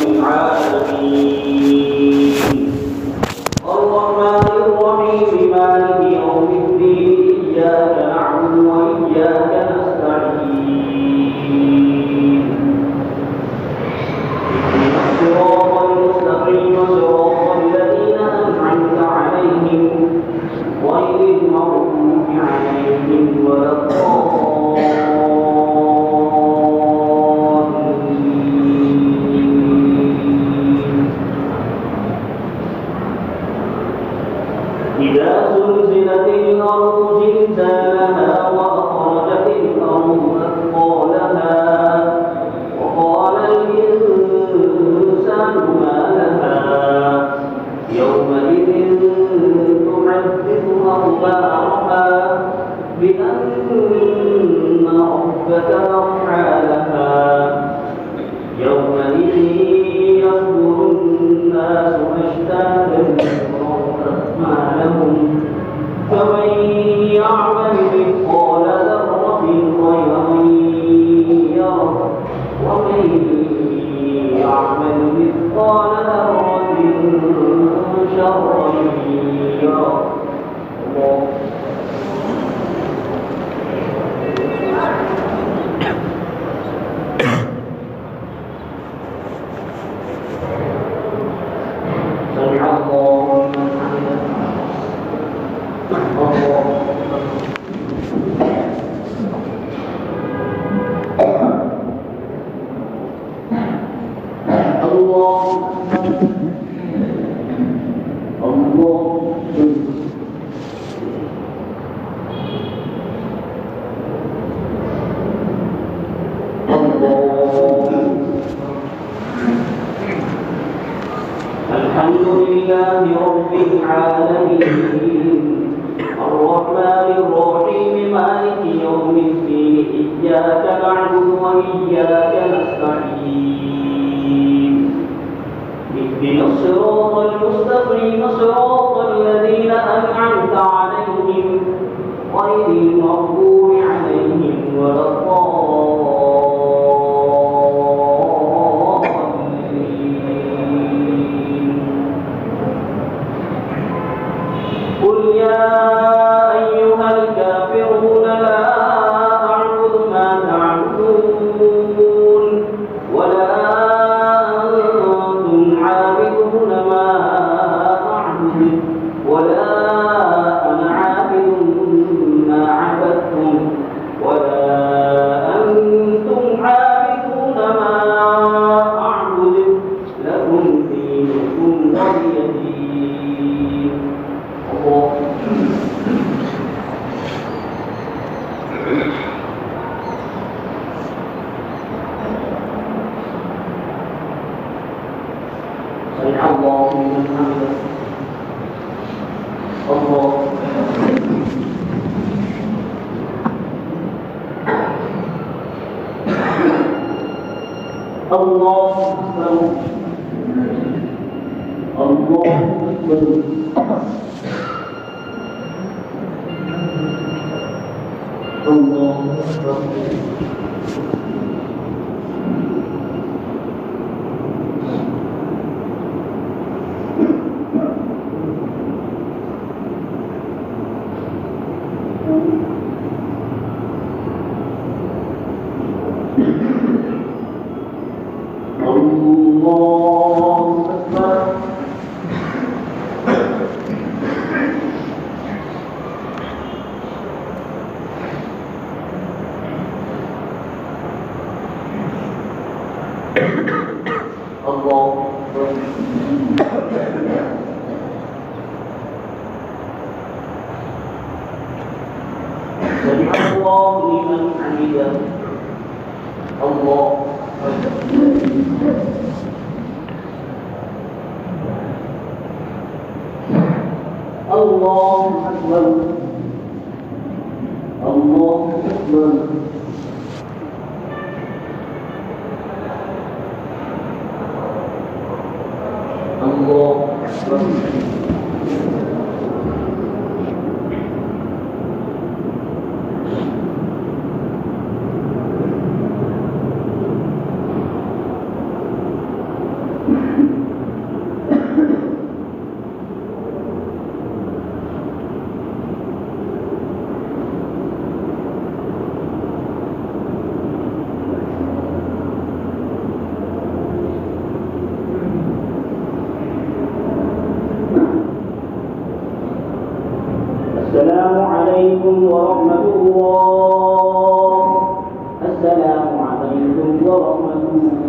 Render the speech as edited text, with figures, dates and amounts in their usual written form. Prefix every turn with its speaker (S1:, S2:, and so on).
S1: العالمين الرحمن الرحيم مالك يوم الدين إياك نعبد وإياك نستعين صراط المستقيم صراط الذين أنعمت عليهم غير المغضوب عليهم ولا إذا زلزلت الأرض زلزالها وأخرجت الأرض أثقالها وقال الإنسان ما لها يومئذ تحدث أخبارها بأن ربك أوحى لها يومئذ يصدر الناس أشتاتا لهم فمن يعمل مثقال ذرة خيرا يره ومن يعمل مثقال ذرة شرا يره سمع الله لمن حمده الحمد لله رب العالمين الرحمن الرحيم مالك يوم الدين إياك نعبد وإياك نستعين اهدنا الصراط المستقيم صراط الذين أنعمت عليهم غير المغضوب عليهم ولا قل يا أيها الكافرون لا أعبد ما تعبدون ولا أنتم عابدون ما أعبد ولا أنا عابد ما عبدتم ولا أنتم عابدون ما أعبد لكم دينكم ولي دين. سمع الله لمن حمده الله الله أكبر الله أكبر الله أكبر سمع الله لمن حمده الله الله أكبر الله أكبر الله أكبر عليكم ورحمة الله. السلام عليكم ورحمة الله.